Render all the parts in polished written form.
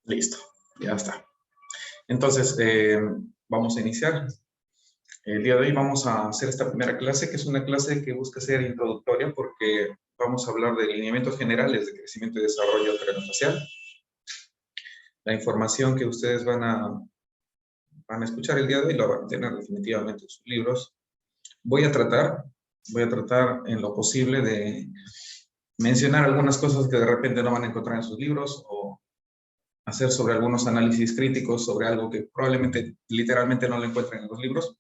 Listo, ya está. Entonces, vamos a iniciar. El día de hoy vamos a hacer esta primera clase, que es una clase que busca ser introductoria porque vamos a hablar de lineamientos generales de crecimiento y desarrollo craneofacial. La información que ustedes van a escuchar el día de hoy la van a tener definitivamente en sus libros. Voy a tratar en lo posible de mencionar algunas cosas que de repente no van a encontrar en sus libros o hacer sobre algunos análisis críticos sobre algo que probablemente literalmente no lo encuentren en los libros,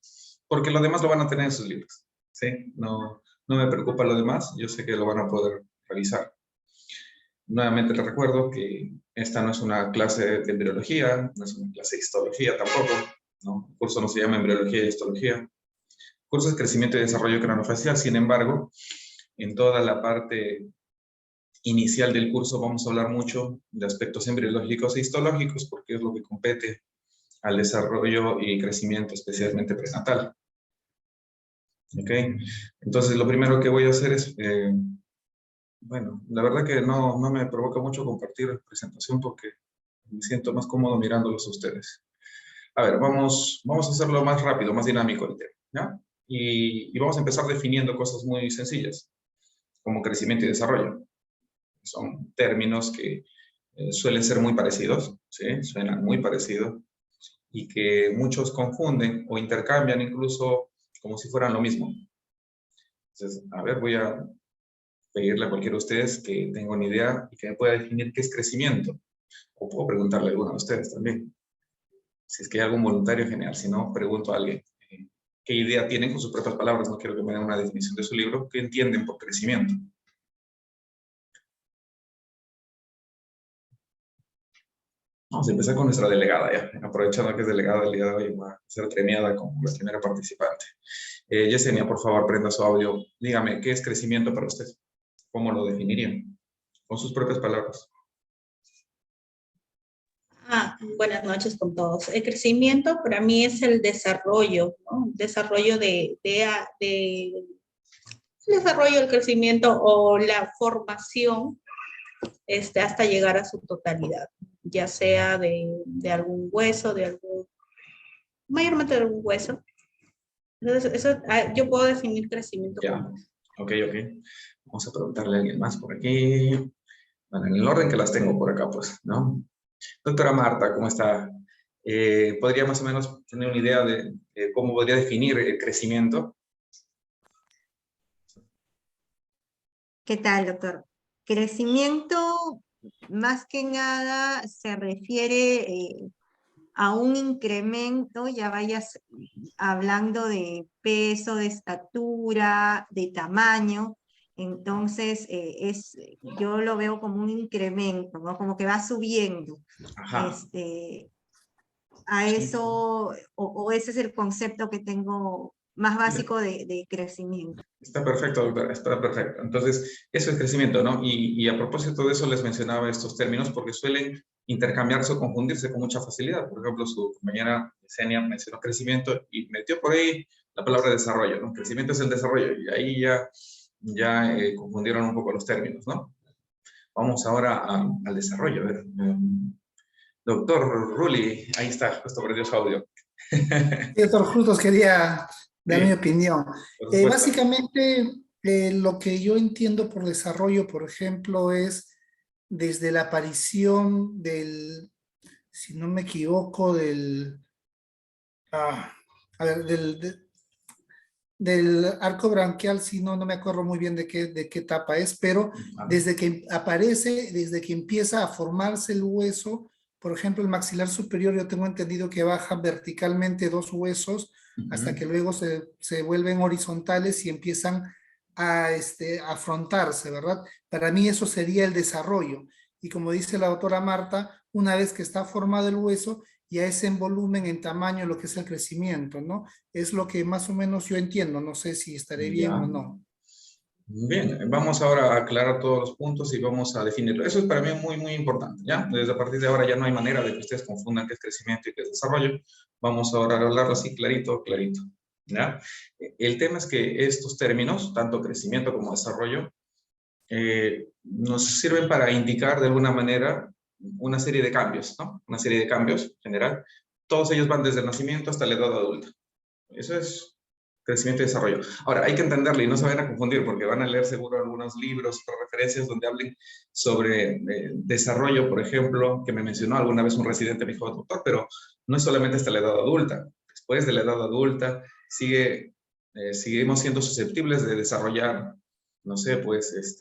porque lo demás lo van a tener en sus libros, ¿sí? No me preocupa lo demás, yo sé que lo van a poder revisar. Nuevamente les recuerdo que esta no es una clase de embriología, no es una clase de histología tampoco, ¿no? El curso no se llama embriología y histología. El curso es crecimiento y desarrollo craneofacial, sin embargo, en toda la parte inicial del curso vamos a hablar mucho de aspectos embriológicos e histológicos porque es lo que compete al desarrollo y crecimiento especialmente prenatal. ¿Ok? Entonces lo primero que voy a hacer es, bueno, la verdad que no me provoca mucho compartir presentación porque me siento más cómodo mirándolos a ustedes. A ver, vamos a hacerlo más rápido, más dinámico el tema, ¿ya? Y vamos a empezar definiendo cosas muy sencillas, como crecimiento y desarrollo. Son términos que suelen ser muy parecidos, ¿sí? Suenan muy parecidos y que muchos confunden o intercambian incluso como si fueran lo mismo. Entonces, a ver, voy a pedirle a cualquiera de ustedes que tenga una idea y que me pueda definir qué es crecimiento. O puedo preguntarle a alguno de ustedes también. Si es que hay algún voluntario, genial. Si no, pregunto a alguien qué idea tienen con sus propias palabras. No quiero que me den una definición de su libro. ¿Qué entienden por crecimiento? Vamos a empezar con nuestra delegada ya. Aprovechando que es delegada del día de hoy, va a ser premiada como la primera participante. Yesenia, por favor, prenda su audio. Dígame, ¿qué es crecimiento para usted? ¿Cómo lo definirían? Con sus propias palabras. Buenas noches con todos. El crecimiento para mí es el desarrollo, ¿no? Desarrollo el desarrollo, el crecimiento o la formación hasta llegar a su totalidad, ya sea de algún hueso, mayormente de algún hueso. Entonces, eso yo puedo definir crecimiento como eso. Ok. Vamos a preguntarle a alguien más por aquí. Bueno, en el orden que las tengo por acá, pues, ¿no? Doctora Marta, ¿cómo está? ¿Podría más o menos tener una idea de cómo podría definir el crecimiento? ¿Qué tal, doctor? Crecimiento, más que nada, se refiere a un incremento, ya vayas hablando de peso, de estatura, de tamaño. Entonces, yo lo veo como un incremento, ¿no? Como que va subiendo. Ajá. A eso, o ese es el concepto que tengo más básico de crecimiento. Está perfecto, doctora, está perfecto. Entonces, eso es crecimiento, ¿no? Y a propósito de eso les mencionaba estos términos porque suelen intercambiarse o confundirse con mucha facilidad. Por ejemplo, su compañera Yesenia mencionó crecimiento y metió por ahí la palabra desarrollo, ¿no? Crecimiento es el desarrollo y ahí ya confundieron un poco los términos, ¿no? Vamos ahora al desarrollo. A ver, doctor Rulli, ahí está, justo perdió su audio. Doctor, justo quería dar mi opinión. Básicamente, lo que yo entiendo por desarrollo, por ejemplo, es desde la aparición si no me equivoco, del arco branquial, si no me acuerdo muy bien de qué etapa es, pero desde que aparece, desde que empieza a formarse el hueso, por ejemplo, el maxilar superior, yo tengo entendido que bajan verticalmente 2 huesos hasta que luego se vuelven horizontales y empiezan a afrontarse, ¿verdad? Para mí eso sería el desarrollo. Y como dice la doctora Marta, una vez que está formado el hueso, ya es en volumen, en tamaño, lo que es el crecimiento, ¿no? Es lo que más o menos yo entiendo, no sé si estaré bien o no. Bien, vamos ahora a aclarar todos los puntos y vamos a definirlo. Eso es para mí muy, muy importante, ¿ya? Desde a partir de ahora ya no hay manera de que ustedes confundan qué es crecimiento y qué es desarrollo. Vamos ahora a hablarlo así clarito, ¿ya? El tema es que estos términos, tanto crecimiento como desarrollo, nos sirven para indicar de alguna manera una serie de cambios, ¿no? Una serie de cambios en general. Todos ellos van desde el nacimiento hasta la edad adulta. Eso es crecimiento y desarrollo. Ahora, hay que entenderlo y no se vayan a confundir porque van a leer seguro algunos libros o referencias donde hablen sobre desarrollo, por ejemplo, que me mencionó alguna vez un residente, me dijo, doctor, pero no es solamente hasta la edad adulta. Después de la edad adulta seguimos siendo susceptibles de desarrollar, no sé, pues,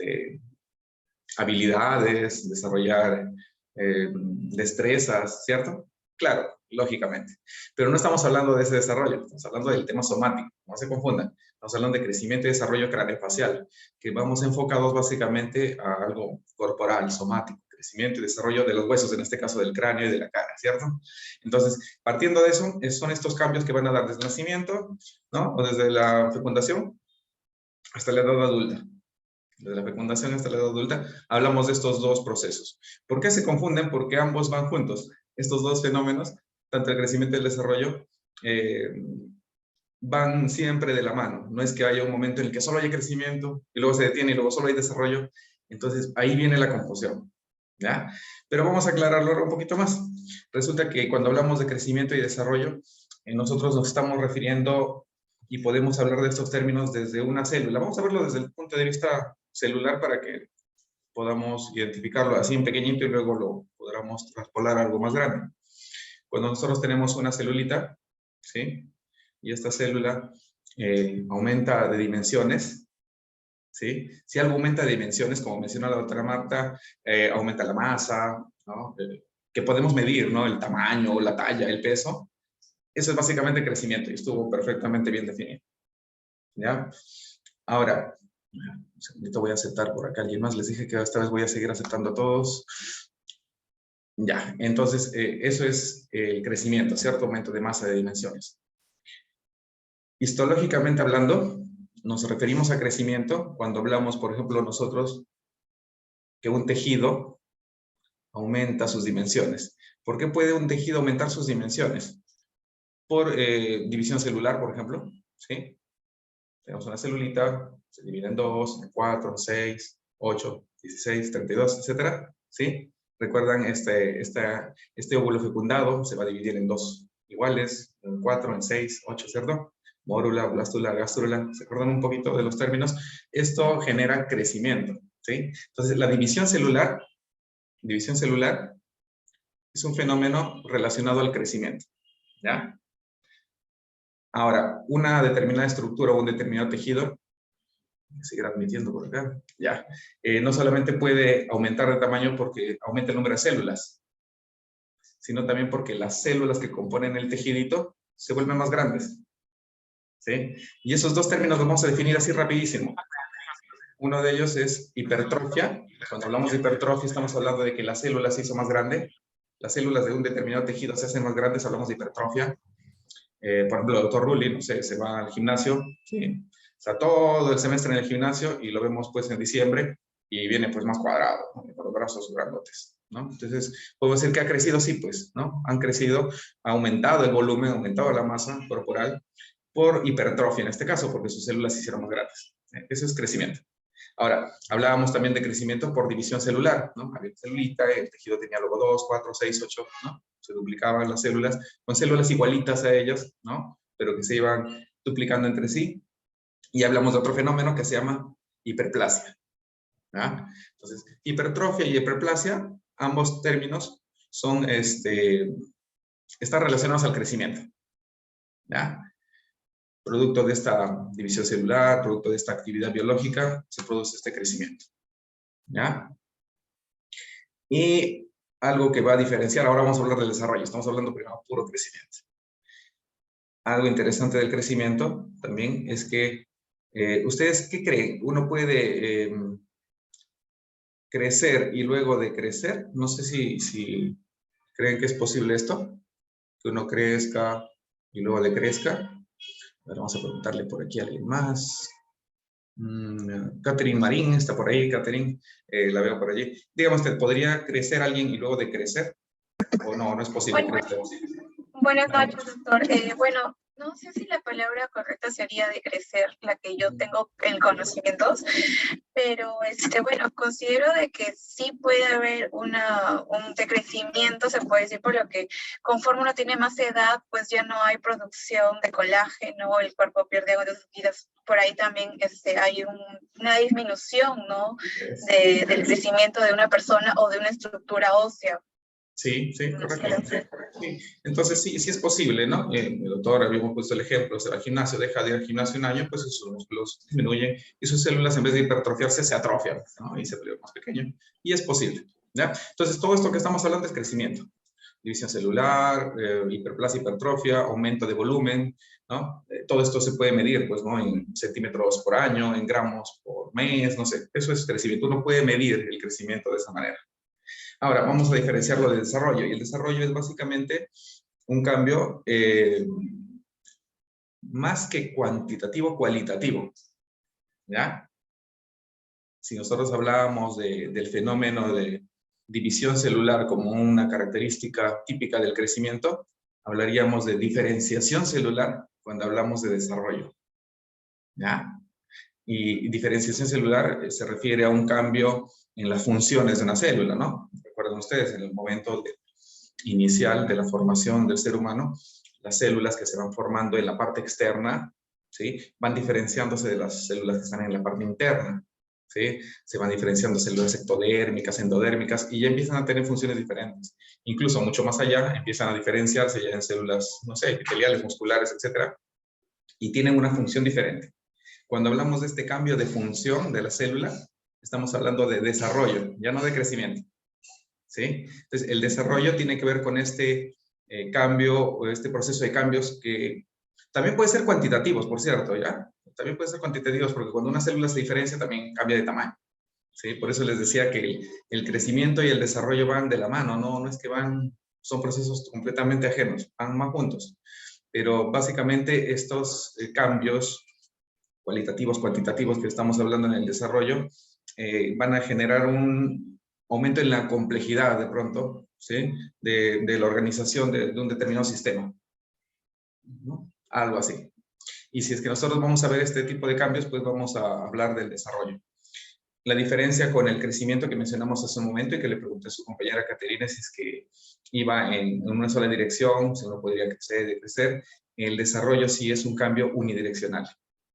habilidades, desarrollar destrezas, ¿cierto? Claro, lógicamente. Pero no estamos hablando de ese desarrollo, estamos hablando del tema somático, no se confundan. Estamos hablando de crecimiento y desarrollo craneofacial, que vamos enfocados básicamente a algo corporal, somático, crecimiento y desarrollo de los huesos, en este caso del cráneo y de la cara, ¿cierto? Entonces, partiendo de eso, son estos cambios que van a dar desde el nacimiento, ¿no? O desde la fecundación hasta la edad adulta. Desde la fecundación hasta la edad adulta, hablamos de estos dos procesos. ¿Por qué se confunden? Porque ambos van juntos. Estos dos fenómenos, tanto el crecimiento y el desarrollo, van siempre de la mano. No es que haya un momento en el que solo hay crecimiento y luego se detiene y luego solo hay desarrollo. Entonces, ahí viene la confusión, ¿ya? Pero vamos a aclararlo ahora un poquito más. Resulta que cuando hablamos de crecimiento y desarrollo, nosotros nos estamos refiriendo y podemos hablar de estos términos desde una célula. Vamos a verlo desde el punto de vista celular para que podamos identificarlo así en pequeñito y luego lo podamos traspolar a algo más grande. Cuando nosotros tenemos una celulita, ¿sí? Y esta célula aumenta de dimensiones, ¿sí? Si algo aumenta de dimensiones, como menciona la doctora Marta, aumenta la masa, ¿no? Que podemos medir, ¿no? El tamaño, la talla, el peso. Eso es básicamente crecimiento y estuvo perfectamente bien definido. ¿Ya? Ahora, un segundito, voy a aceptar por acá a alguien más. Les dije que esta vez voy a seguir aceptando a todos. Ya, entonces eso es el crecimiento, cierto aumento de masa de dimensiones. Histológicamente hablando, nos referimos a crecimiento cuando hablamos, por ejemplo, nosotros, que un tejido aumenta sus dimensiones. ¿Por qué puede un tejido aumentar sus dimensiones? Por división celular, por ejemplo, ¿sí? Tenemos una celulita, se divide en 2, en 4, en 6, 8, 16, 32, etcétera, ¿sí? Recuerdan, este óvulo fecundado se va a dividir en dos iguales, en 4, en 6, 8, ¿cierto? Mórula, blástula, gástrula, ¿se acuerdan un poquito de los términos? Esto genera crecimiento, ¿sí? Entonces, la división celular es un fenómeno relacionado al crecimiento, ¿ya? Ahora, una determinada estructura o un determinado tejido, voy a seguir admitiendo por acá, ya, no solamente puede aumentar de tamaño porque aumenta el número de células, sino también porque las células que componen el tejidito se vuelven más grandes, ¿sí? Y esos dos términos los vamos a definir así rapidísimo. Uno de ellos es hipertrofia. Cuando hablamos de hipertrofia estamos hablando de que la célula se hizo más grande. Las células de un determinado tejido se hacen más grandes, hablamos de hipertrofia. Por ejemplo, el doctor Rulli, no sé, se va al gimnasio, ¿sí? Está todo el semestre en el gimnasio y lo vemos pues en diciembre y viene pues más cuadrado, ¿no? Con los brazos grandotes, ¿no? Entonces, podemos decir que ha crecido, sí, pues, ¿no? Han crecido, ha aumentado el volumen, ha aumentado la masa corporal por hipertrofia en este caso, porque sus células se hicieron más grandes. Eso es crecimiento. Ahora, hablábamos también de crecimiento por división celular, ¿no? Había celulita, el tejido tenía luego 2, 4, 6, 8, ¿no? Se duplicaban las células, con células igualitas a ellas, ¿no? Pero que se iban duplicando entre sí. Y hablamos de otro fenómeno que se llama hiperplasia, ¿ya? Entonces, hipertrofia y hiperplasia, ambos términos son, están relacionados al crecimiento, ¿ya? Producto de esta división celular, producto de esta actividad biológica, se produce este crecimiento, ¿ya? Y algo que va a diferenciar, ahora vamos a hablar del desarrollo, estamos hablando primero puro crecimiento. Algo interesante del crecimiento también es que, ¿ustedes qué creen? ¿Uno puede crecer y luego decrecer? No sé si creen que es posible esto, que uno crezca y luego decrezca. Ahora vamos a preguntarle por aquí a alguien más. Catherine Marín está por ahí. Catherine, la veo por allí. Dígame usted, ¿podría crecer alguien y luego decrecer? ¿O no, no es posible? Buenas noches, doctor. Bueno, No sé si la palabra correcta sería de crecer, la que yo tengo en conocimientos, pero bueno, considero de que sí puede haber un decrecimiento, se puede decir, por lo que conforme uno tiene más edad, pues ya no hay producción de colágeno, el cuerpo pierde agua de sus vidas. Por ahí también hay una disminución, ¿no? Del crecimiento de una persona o de una estructura ósea. Sí, sí, correcto. Sí. Entonces, sí, sí es posible, ¿no? El doctor habíamos puesto el ejemplo, se va al gimnasio, deja de ir al gimnasio un año, pues sus músculos disminuyen y sus células, en vez de hipertrofiarse, se atrofian, ¿no? Y se vuelve más pequeño. Y es posible, ¿ya? Entonces, todo esto que estamos hablando es crecimiento. División celular, hiperplasia, hipertrofia, aumento de volumen, ¿no? Todo esto se puede medir, pues, ¿no? En centímetros por año, en gramos por mes, no sé. Eso es crecimiento. Uno puede medir el crecimiento de esa manera. Ahora, vamos a diferenciarlo del desarrollo. Y el desarrollo es básicamente un cambio más que cuantitativo, cualitativo. ¿Ya? Si nosotros hablábamos del fenómeno de división celular como una característica típica del crecimiento, hablaríamos de diferenciación celular cuando hablamos de desarrollo. ¿Ya? Y diferenciación celular se refiere a un cambio en las funciones de una célula, ¿no? Recuerden ustedes, en el momento inicial de la formación del ser humano, las células que se van formando en la parte externa, ¿sí? Van diferenciándose de las células que están en la parte interna, ¿sí? Se van diferenciando células ectodérmicas, endodérmicas, y ya empiezan a tener funciones diferentes. Incluso mucho más allá, empiezan a diferenciarse ya en células, no sé, epiteliales, musculares, etcétera, y tienen una función diferente. Cuando hablamos de este cambio de función de la célula, estamos hablando de desarrollo, ya no de crecimiento. ¿Sí? Entonces, el desarrollo tiene que ver con este cambio o este proceso de cambios que también puede ser cuantitativos, por cierto, ¿ya? También puede ser cuantitativos porque cuando una célula se diferencia también cambia de tamaño. ¿Sí? Por eso les decía que el crecimiento y el desarrollo van de la mano, no es que son procesos completamente ajenos, van más juntos. Pero básicamente estos cambios cualitativos, cuantitativos que estamos hablando en el desarrollo, van a generar un aumento en la complejidad de pronto, ¿sí? de la organización de un determinado sistema. ¿No? Algo así. Y si es que nosotros vamos a ver este tipo de cambios, pues vamos a hablar del desarrollo. La diferencia con el crecimiento que mencionamos hace un momento y que le pregunté a su compañera Caterina si es que iba en una sola dirección, si uno podría crecer, decrecer. El desarrollo sí es un cambio unidireccional.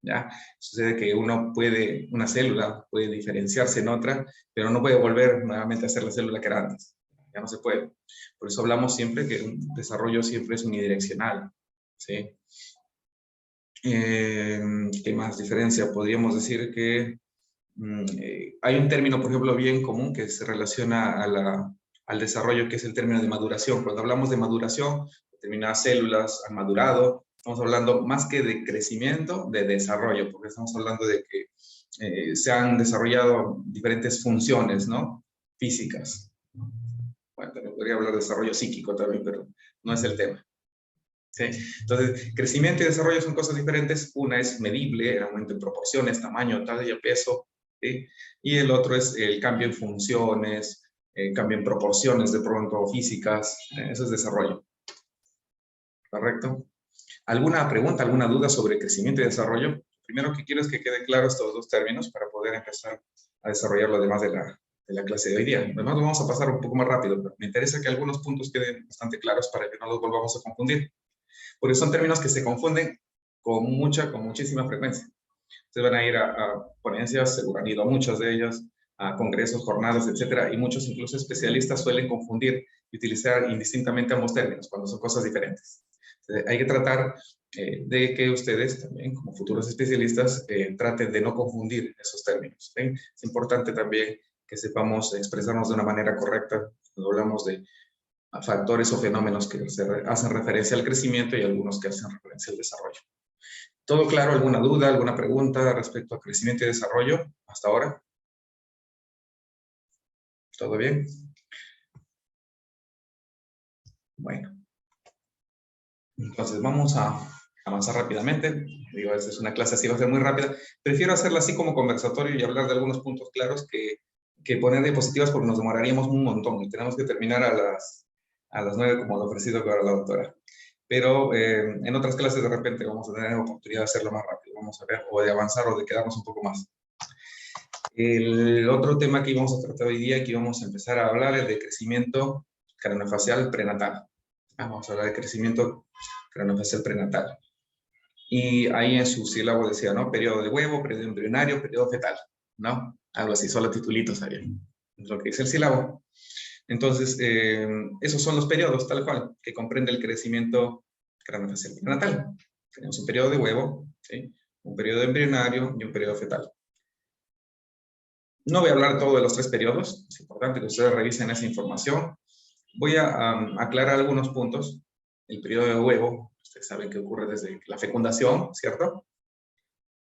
¿Ya? Sucede que una célula puede diferenciarse en otra, pero no puede volver nuevamente a ser la célula que era antes. Ya no se puede. Por eso hablamos siempre que un desarrollo siempre es unidireccional. ¿Sí? ¿Qué más diferencia? Podríamos decir que hay un término, por ejemplo, bien común que se relaciona al desarrollo, que es el término de maduración. Cuando hablamos de maduración, determinadas células han madurado. Estamos hablando más que de crecimiento, de desarrollo, porque estamos hablando de que se han desarrollado diferentes funciones, ¿no? Físicas. Bueno, también podría hablar de desarrollo psíquico también, pero no es el tema. ¿Sí? Entonces, crecimiento y desarrollo son cosas diferentes. Una es medible, el aumento en proporciones, tamaño, talla, peso. ¿Sí? Y el otro es el cambio en funciones, cambio en proporciones de pronto físicas. Eso es desarrollo. ¿Correcto? ¿Alguna pregunta, alguna duda sobre crecimiento y desarrollo? Primero que quiero es que queden claros estos dos términos para poder empezar a desarrollar lo demás de la clase de hoy día. Además, vamos a pasar un popoco más rápido, pero me interesa que algunos puntos queden bastante claros para que no los volvamos a confundir. Porque son términos que se confunden con muchísima frecuencia. Ustedes van a ir a ponencias, seguro han ido a muchas de ellas, a congresos, jornadas, etcétera, y muchos incluso especialistas suelen confundir y utilizar indistintamente ambos términos cuando son cosas diferentes. Entonces, hay que tratar de que ustedes también, como futuros especialistas, traten de no confundir esos términos. ¿Sí? Es importante también que sepamos expresarnos de una manera correcta cuando hablamos de factores o fenómenos que hacen referencia al crecimiento y algunos que hacen referencia al desarrollo. ¿Todo claro? ¿Alguna duda, alguna pregunta respecto a crecimiento y desarrollo hasta ahora? ¿Todo bien? Bueno. Entonces vamos a avanzar rápidamente. Digo, esta es una clase así, va a ser muy rápida. Prefiero hacerla así como conversatorio y hablar de algunos puntos claros que poner diapositivas porque nos demoraríamos un montón y tenemos que terminar a las 9 como lo ofrecido ahora la doctora. pero en otras clases de repente vamos a tener oportunidad de hacerlo más rápido, vamos a ver, o de avanzar o de quedarnos un poco más. El otro tema que íbamos a tratar hoy día, que íbamos a empezar a hablar, es de crecimiento craneofacial prenatal. Vamos a hablar de crecimiento craneofacial prenatal. Y ahí en su sílabo decía, ¿no? Periodo de huevo, periodo embrionario, periodo fetal, ¿no? Algo así, solo titulitos ahí. Es lo que dice el sílabo. Entonces, esos son los periodos, tal cual, que comprende el crecimiento craneofacial prenatal. Tenemos un periodo de huevo, ¿sí? Un periodo embrionario y un periodo fetal. No voy a hablar todo de los 3 periodos, es importante que ustedes revisen esa información. Voy a aclarar algunos puntos. El periodo de huevo, ustedes saben que ocurre desde la fecundación, ¿cierto?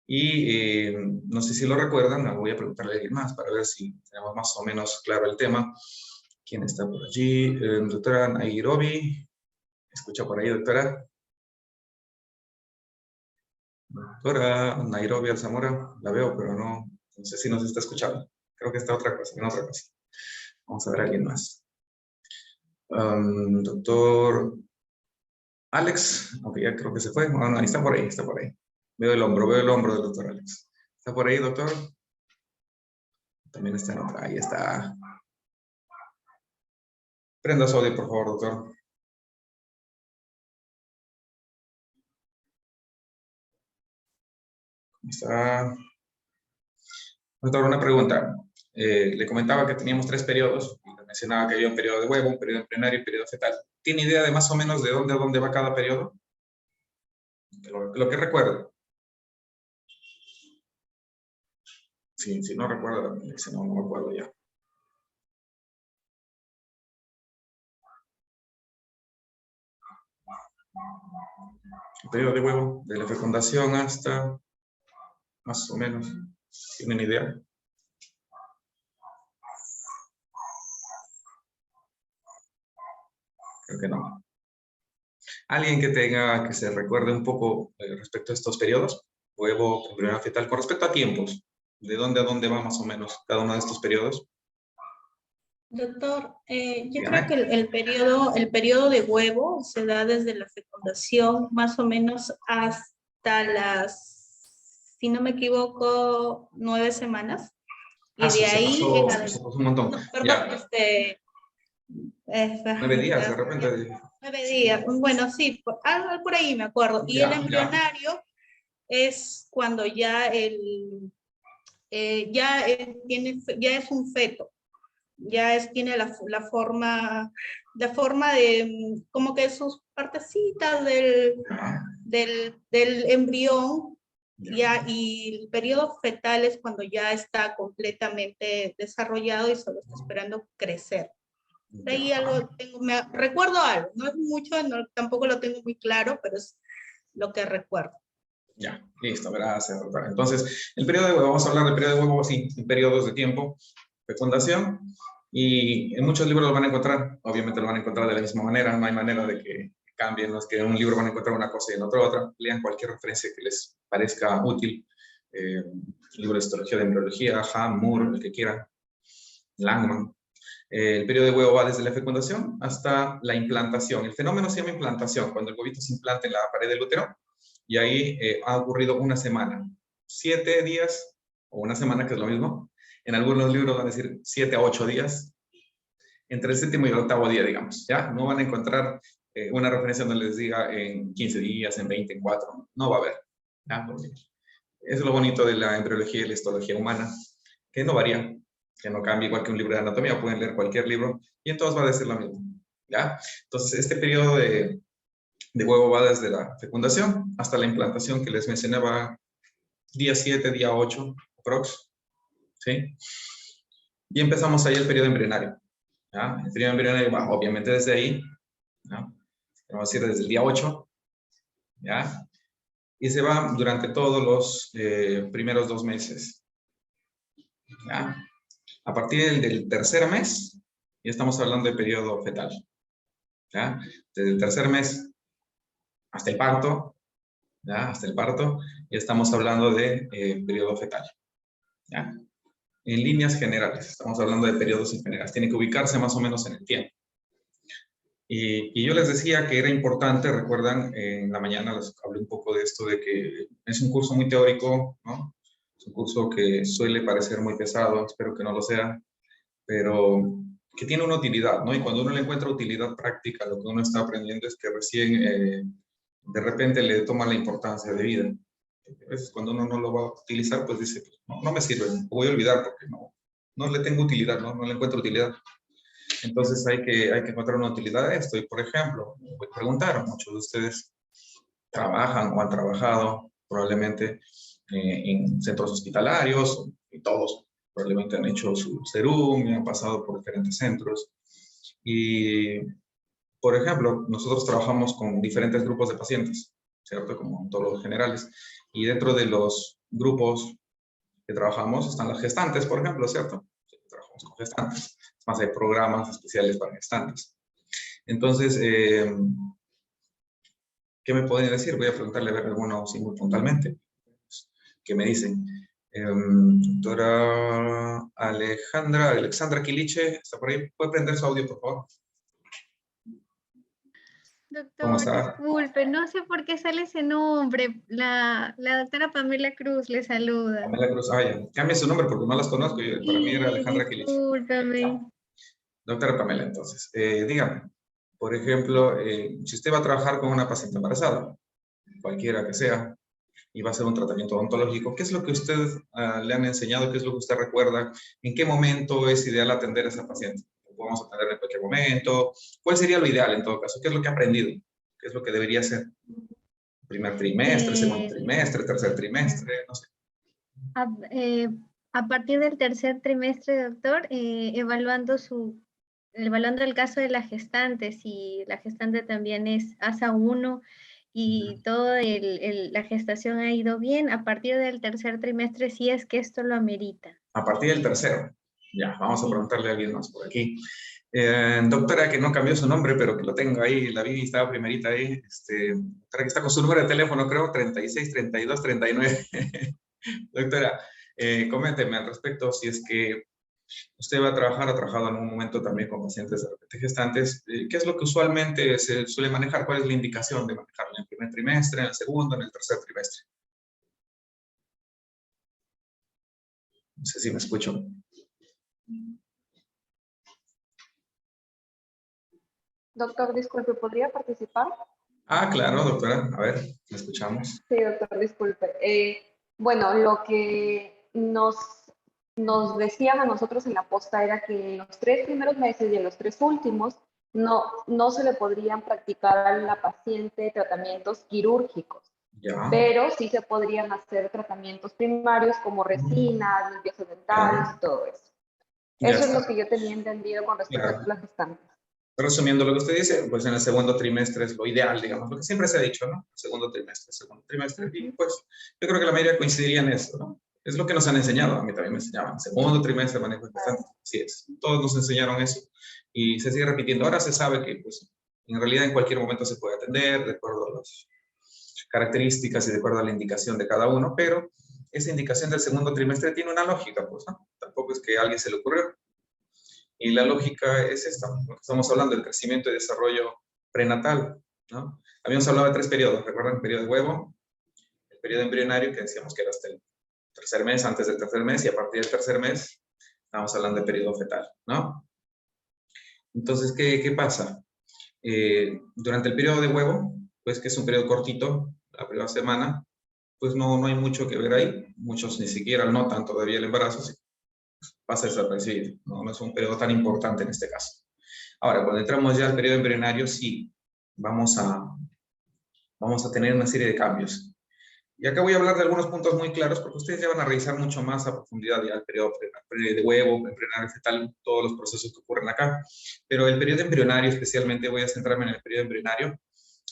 Y no sé si lo recuerdan, voy a preguntarle a alguien más para ver si tenemos más o menos claro el tema. ¿Quién está por allí? Doctora Nairobi. ¿Escucha por ahí, doctora? Doctora Nairobi Alzamora, la veo, pero no sé si nos está escuchando. Creo que está otra cosa, en otra cosa. Vamos a ver a alguien más. Doctor Alex, ok, ya creo que se fue. No, ahí está por ahí, está por ahí. Veo el hombro del doctor Alex. ¿Está por ahí, doctor? También está en otra, ahí está. Prenda su audio, por favor, doctor. ¿Cómo está? Doctor, una pregunta. Le comentaba que teníamos 3 periodos. Le mencionaba que había un periodo de huevo, un periodo embrionario y un periodo fetal. ¿Tiene idea de más o menos de dónde a dónde va cada periodo? Lo que recuerdo. Si no recuerdo, dice, no me acuerdo ya. El periodo de huevo, de la fecundación hasta, más o menos, ¿tienen idea? Creo que no. ¿Alguien que se recuerde un poco respecto a estos periodos? Huevo, embrión fetal, con respecto a tiempos. ¿De dónde a dónde va más o menos cada uno de estos periodos? Doctor, yo Dígame. creo que el periodo de huevo se da desde la fecundación más o menos hasta las, si no me equivoco, 9 semanas. Y de Se ahí pasó, en se pasó un montón. no, perdón, Ya. 9 días, de repente. 9 días. Bueno, sí, algo por ahí me acuerdo. Y el Ya. embrionario es cuando ya ya es un feto. Tiene la forma de, como que sus partecitas del embrión, ya, y el periodo fetal es cuando ya está completamente desarrollado y solo está esperando crecer. De ahí recuerdo algo, no es mucho, tampoco lo tengo muy claro, pero es lo que recuerdo. Ya, listo, gracias, doctora. Entonces, el periodo de huevo, vamos a hablar del periodo de huevo así, en periodos de tiempo, fecundación, y en muchos libros lo van a encontrar, obviamente lo van a encontrar de la misma manera, no hay manera de que cambien, los que en un libro van a encontrar una cosa y en otro otra, lean cualquier referencia que les parezca útil, libro de histología, de embriología, Ham, Moore, el que quieran, Langman. El periodo de huevo va desde la fecundación hasta la implantación. El fenómeno se llama implantación, cuando el huevito se implanta en la pared del útero, y ahí ha ocurrido una semana, 7 días, o una semana, que es lo mismo. En algunos libros van a decir 7 a 8 días, entre el 7º y el 8º día, digamos, ¿ya? No van a encontrar una referencia donde les diga en 15 días, en 20, en 4, no va a haber, ¿ya? Porque es lo bonito de la embriología y la histología humana, que no varía, que no cambia, igual que un libro de anatomía, pueden leer cualquier libro, y entonces va a decir lo mismo, ¿ya? Entonces, este periodo de huevo va desde la fecundación hasta la implantación que les mencionaba, día 7, día 8, aprox, ¿sí? Y empezamos ahí el periodo embrionario, ¿ya? El periodo embrionario va obviamente desde ahí, ¿no? Vamos a decir desde el día 8, ¿ya? Y se va durante todos los primeros 2 meses, ¿ya? A partir del tercer mes, ya estamos hablando de periodo fetal, ¿ya? Desde el tercer mes hasta el parto, ¿ya? Hasta el parto, ya estamos hablando de periodo fetal, ¿ya? En líneas generales, estamos hablando de periodos en general, tiene que ubicarse más o menos en el tiempo. Y yo les decía que era importante, recuerdan, en la mañana les hablé un poco de esto, de que es un curso muy teórico, ¿no? Es un curso que suele parecer muy pesado, espero que no lo sea, pero que tiene una utilidad, ¿no? Y cuando uno le encuentra utilidad práctica, lo que uno está aprendiendo es que recién de repente le toma la importancia de vida. A veces cuando uno no lo va a utilizar, pues dice, pues, no, no me sirve, lo voy a olvidar porque no le tengo utilidad, no le encuentro utilidad. Entonces hay que encontrar una utilidad a esto. Y por ejemplo, voy a preguntar, muchos de ustedes trabajan o han trabajado probablemente en centros hospitalarios, y todos probablemente han hecho su serum y han pasado por diferentes centros. Y, por ejemplo, nosotros trabajamos con diferentes grupos de pacientes, ¿cierto? Como todos los generales. Y dentro de los grupos que trabajamos están las gestantes, por ejemplo, ¿cierto? Trabajamos con gestantes. Más hay programas especiales para gestantes. Entonces, ¿qué me pueden decir? Voy a preguntarle a ver algunos muy puntualmente. ¿Qué me dicen? Doctora Alexandra Quiliche, ¿está por ahí? ¿Puede prender su audio, por favor? ¿Cómo Doctor, está? disculpe, no sé por qué sale ese nombre. La doctora Pamela Cruz le saluda. Pamela Cruz, ya. Cambie su nombre porque no las conozco. Para mí era Alejandra Quiliche. Discúlpame. Doctora Pamela, entonces, dígame, por ejemplo, si usted va a trabajar con una paciente embarazada, cualquiera que sea, y va a hacer un tratamiento odontológico, ¿qué es lo que usted le han enseñado? ¿Qué es lo que usted recuerda? ¿En qué momento es ideal atender a esa paciente? ¿Podemos atender en cualquier momento? ¿Cuál sería lo ideal en todo caso? ¿Qué es lo que ha aprendido? ¿Qué es lo que debería hacer? ¿Primer trimestre, segundo trimestre, tercer trimestre? No sé. A partir del tercer trimestre, doctor, evaluando el caso de la gestante, si la gestante también es ASA 1 y toda la gestación ha ido bien, a partir del tercer trimestre, si es que esto lo amerita. A partir del tercero. Ya, vamos a preguntarle a alguien más por aquí. Doctora, que no cambió su nombre, pero que lo tengo ahí, la vi, estaba primerita ahí, doctora que está con su número de teléfono, creo, 36 32 39. Doctora, coménteme al respecto, si es que usted va a trabajar, ha trabajado en un momento también con pacientes de repente gestantes, ¿qué es lo que usualmente se suele manejar? ¿Cuál es la indicación de manejarlo en el primer trimestre, en el segundo, en el tercer trimestre? No sé si me escucho. Doctor, disculpe, ¿podría participar? Claro, doctora. A ver, ¿me escuchamos? Sí, doctor, disculpe. Bueno, lo que nos decían a nosotros en la posta era que en los 3 primeros meses y en los 3 últimos no se le podrían practicar a la paciente tratamientos quirúrgicos, Ya. pero sí se podrían hacer tratamientos primarios como resinas, limpiezas dentales y todo eso. Ya Eso está. es lo que yo tenía entendido con respecto a las gestantes. Resumiendo lo que usted dice, pues en el segundo trimestre es lo ideal, digamos, lo que siempre se ha dicho, ¿no? Segundo trimestre. Y pues yo creo que la mayoría coincidiría en eso, ¿no? Es lo que nos han enseñado, a mí también me enseñaban. Segundo trimestre manejo gestante, así es. Todos nos enseñaron eso y se sigue repitiendo. Ahora se sabe que, pues, en realidad en cualquier momento se puede atender, de acuerdo a las características y de acuerdo a la indicación de cada uno, pero esa indicación del segundo trimestre tiene una lógica, pues, ¿no? Tampoco es que a alguien se le ocurrió. Y la lógica es esta, lo que estamos hablando, del crecimiento y desarrollo prenatal, ¿no? Habíamos hablado de 3 periodos, ¿recuerdan? El periodo de huevo, el periodo embrionario, que decíamos que era hasta el tercer mes, antes del tercer mes, y a partir del tercer mes, estamos hablando de periodo fetal, ¿no? Entonces, ¿qué pasa? Durante el periodo de huevo, pues que es un periodo cortito, la primera semana, pues no hay mucho que ver ahí, muchos ni siquiera notan todavía el embarazo, pasa desapercibido, no es un periodo tan importante en este caso. Ahora, cuando entramos ya al periodo embrionario, sí, vamos a tener una serie de cambios. Y acá voy a hablar de algunos puntos muy claros, porque ustedes ya van a revisar mucho más a profundidad ya el periodo de huevo, embrionario fetal, todos los procesos que ocurren acá. Pero el periodo embrionario, especialmente, voy a centrarme en el periodo embrionario.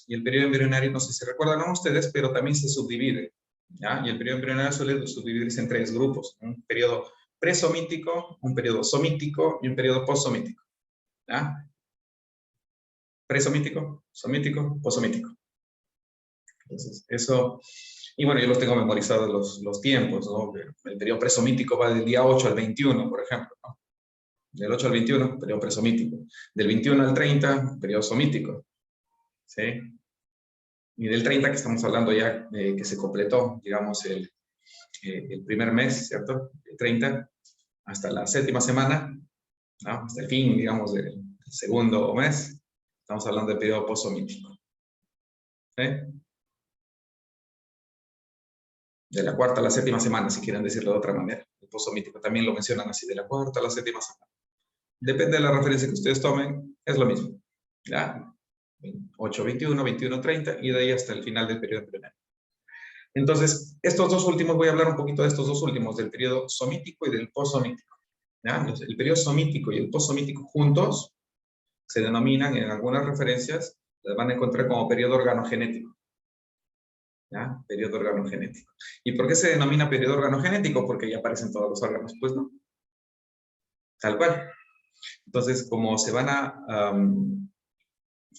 Y el periodo embrionario, no sé si recuerdan a ustedes, pero también se subdivide, ¿ya? Y el periodo embrionario suele subdividirse en 3 grupos, un periodo presomítico, un periodo somítico y un periodo posomítico. ¿Ya? Presomítico, somítico, posomítico. Entonces, eso... Y bueno, yo los tengo memorizados los tiempos, ¿no? El periodo presomítico va del día 8 al 21, por ejemplo, ¿no? Del 8 al 21, periodo presomítico. Del 21 al 30, periodo somítico. ¿Sí? Y del 30, que estamos hablando ya, que se completó, digamos, el primer mes, ¿cierto? El 30, hasta la 7ª semana, ¿no? Hasta el fin, digamos, del segundo mes, estamos hablando de periodo posomítico. ¿Sí? De la 4ª a la 7ª semana, si quieren decirlo de otra manera. El posomítico también lo mencionan así, de la 4ª a la 7ª semana. Depende de la referencia que ustedes tomen, es lo mismo. ¿Ya? 8, 21, 21, 30, y de ahí hasta el final del periodo embrionario. Entonces, estos dos últimos, voy a hablar un poquito de estos dos últimos, del periodo somítico y del posomítico. ¿Ya? Entonces, el periodo somítico y el posomítico juntos se denominan, en algunas referencias, las van a encontrar como periodo organogenético. ¿Ya? Periodo organogenético. ¿Y por qué se denomina periodo organogenético? Porque ya aparecen todos los órganos, pues no. Tal cual. Entonces, como se van a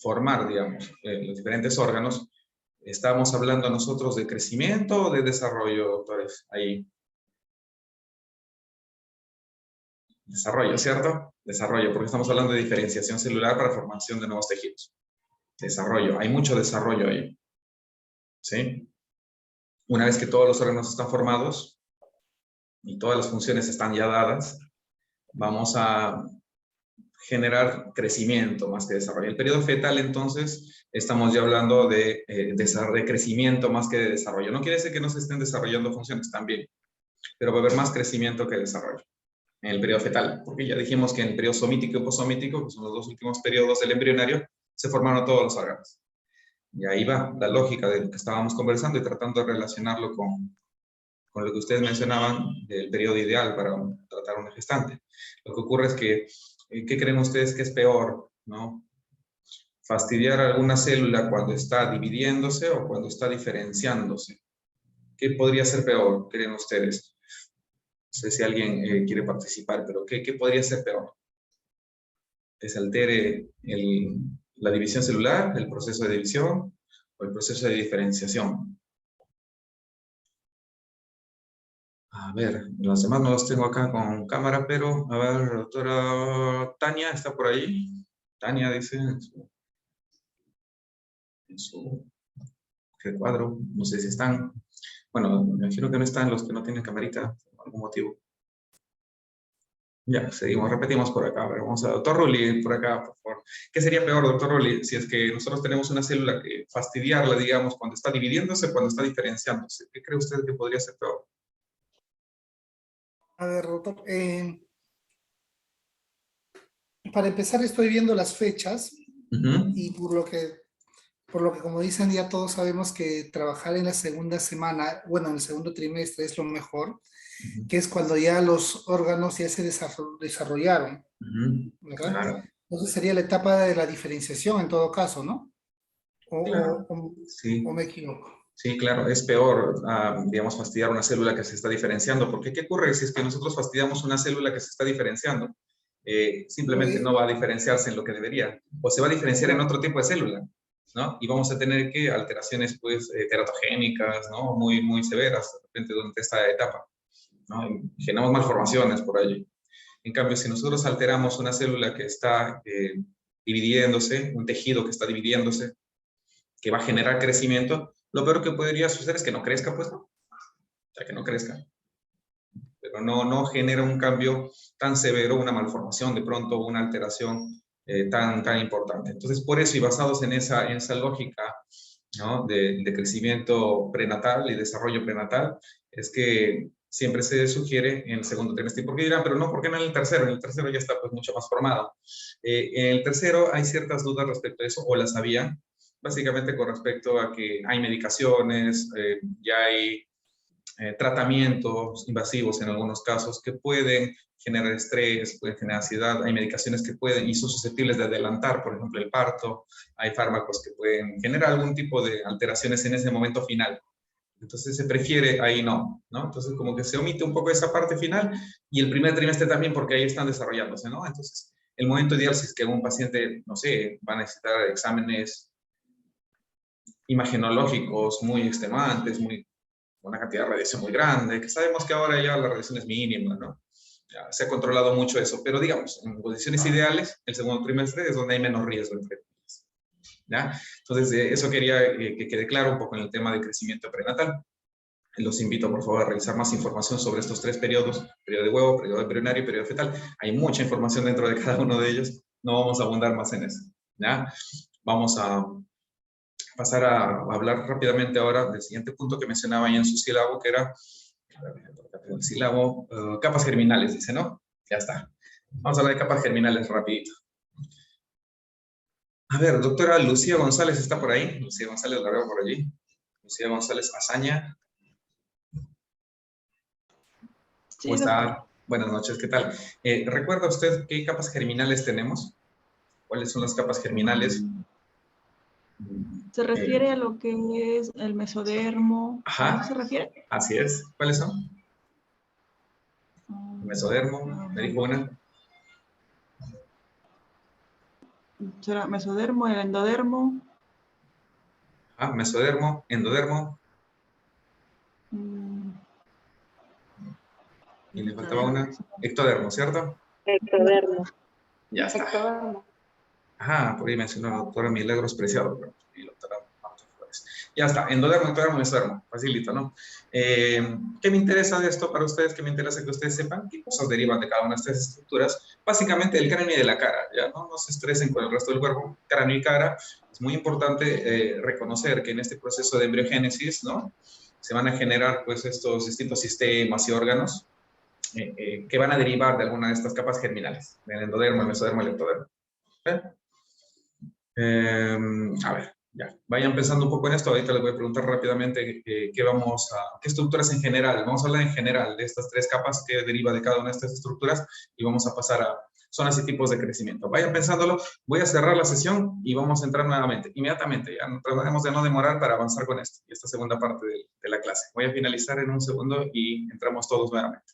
formar, digamos, los diferentes órganos, ¿estamos hablando nosotros de crecimiento o de desarrollo, doctores? Ahí. Desarrollo, ¿cierto? Desarrollo, porque estamos hablando de diferenciación celular para formación de nuevos tejidos. Desarrollo, hay mucho desarrollo ahí. ¿Sí? Una vez que todos los órganos están formados y todas las funciones están ya dadas, vamos a generar crecimiento más que desarrollo. El periodo fetal, entonces, estamos ya hablando de crecimiento más que de desarrollo. No quiere decir que no se estén desarrollando funciones también, pero va a haber más crecimiento que desarrollo en el periodo fetal, porque ya dijimos que en el periodo somítico y posomítico, que son los dos últimos periodos del embrionario, se formaron todos los órganos. Y ahí va la lógica de lo que estábamos conversando y tratando de relacionarlo con lo que ustedes mencionaban del periodo ideal para tratar a una gestante. Lo que ocurre es que, ¿qué creen ustedes que es peor, no? ¿Fastidiar alguna célula cuando está dividiéndose o cuando está diferenciándose? ¿Qué podría ser peor, creen ustedes? No sé si alguien quiere participar, pero ¿qué podría ser peor? ¿Que se altere la división celular, el proceso de división o el proceso de diferenciación? A ver, los demás no los tengo acá con cámara, pero a ver, doctora Tania, ¿está por ahí? Tania dice en su recuadro, no sé si están. Bueno, me imagino que no están los que no tienen camarita, por algún motivo. Ya, seguimos, repetimos por acá. A ver, vamos a doctor Rulli, por acá, por favor. ¿Qué sería peor, doctor Rulli, si es que nosotros tenemos una célula que fastidiarla, digamos, cuando está dividiéndose, cuando está diferenciándose? ¿Qué cree usted que podría ser peor? A ver, doctor, para empezar estoy viendo las fechas y por lo que como dicen ya todos sabemos que trabajar en la segunda semana, bueno, en el segundo trimestre es lo mejor, que es cuando ya los órganos ya se desarrollaron, ¿verdad? Claro. Entonces sería la etapa de la diferenciación en todo caso, ¿no? Claro. Sí. ¿O me equivoco? Sí, claro, es peor, digamos, fastidiar una célula que se está diferenciando, porque ¿qué ocurre si es que nosotros fastidiamos una célula que se está diferenciando? Simplemente no va a diferenciarse en lo que debería, o se va a diferenciar en otro tipo de célula, ¿no? Y vamos a tener que alteraciones, pues, teratogénicas, ¿no? Muy, muy severas, de repente, durante esta etapa, ¿no? Y generamos malformaciones por allí. En cambio, si nosotros alteramos una célula que está dividiéndose, un tejido que está dividiéndose, que va a generar crecimiento, lo peor que podría suceder es que no crezca, pues no. O sea, que no crezca. Pero no genera un cambio tan severo, una malformación de pronto, una alteración tan importante. Entonces, por eso, y basados en esa lógica, ¿no? de crecimiento prenatal y desarrollo prenatal, es que siempre se sugiere en el segundo trimestre. ¿Y por qué dirán? Pero no, ¿por qué no en el tercero? En el tercero ya está pues mucho más formado. En el tercero hay ciertas dudas respecto a eso, o las había, básicamente con respecto a que hay medicaciones, ya hay tratamientos invasivos en algunos casos que pueden generar estrés, pueden generar ansiedad, hay medicaciones que pueden y son susceptibles de adelantar, por ejemplo, el parto, hay fármacos que pueden generar algún tipo de alteraciones en ese momento final. Entonces se prefiere ahí no, ¿no? Entonces como que se omite un poco esa parte final y el primer trimestre también porque ahí están desarrollándose, ¿no? Entonces el momento ideal si es que un paciente, no sé, va a necesitar exámenes imagenológicos muy extenuantes, una cantidad de radiación muy grande, que sabemos que ahora ya la radiación es mínima, ¿no? Ya se ha controlado mucho eso, pero digamos, en condiciones ideales, el segundo trimestre es donde hay menos riesgo, entre comillas. ¿Ya? Entonces, eso quería que quede claro un poco en el tema de crecimiento prenatal. Los invito, por favor, a revisar más información sobre estos 3 periodos, periodo de huevo, periodo embrionario y periodo fetal. Hay mucha información dentro de cada uno de ellos, no vamos a abundar más en eso. ¿Ya? Vamos a pasar a hablar rápidamente ahora del siguiente punto que mencionaba ahí en su sílabo, que era, el sílabo, capas germinales, dice, ¿no? Ya está. Vamos a hablar de capas germinales rapidito. A ver, doctora Lucía González está por ahí. Lucía González la veo por allí. Lucía González Azaña. ¿Cómo está? Buenas noches, ¿qué tal? ¿Recuerda usted qué capas germinales tenemos? ¿Cuáles son las capas germinales? Se refiere a lo que es el mesodermo. Ajá. ¿A eso se refiere? Así es. ¿Cuáles son? Mesodermo, me dijo una. ¿Será mesodermo, el endodermo? Ah, mesodermo, endodermo. Y le faltaba una. Ectodermo, ¿cierto? Ectodermo. Ya está. Ectodermo. Ajá, por ahí mencionó la doctora Milagros Preciado. Pero, y la doctora Marta Flores. Ya está, endodermo, ectodermo, mesodermo. Facilito, ¿no? ¿Qué me interesa de esto para ustedes? ¿Qué me interesa que ustedes sepan? ¿Qué cosas derivan de cada una de estas estructuras? Básicamente del cráneo y de la cara, ¿ya? No se estresen con el resto del cuerpo, cráneo y cara. Es muy importante reconocer que en este proceso de embriogénesis, ¿no? Se van a generar, pues, estos distintos sistemas y órganos que van a derivar de alguna de estas capas germinales, del endodermo, el mesodermo, el ectodermo. A ver, ya, vayan pensando un poco en esto. Ahorita les voy a preguntar rápidamente qué estructuras en general. Vamos a hablar en general de estas 3 capas que deriva de cada una de estas estructuras y vamos a pasar a zonas y tipos de crecimiento. Vayan pensándolo. Voy a cerrar la sesión y vamos a entrar nuevamente, inmediatamente. Ya trataremos de no demorar para avanzar con esto y esta segunda parte de la clase. Voy a finalizar en un segundo y entramos todos nuevamente.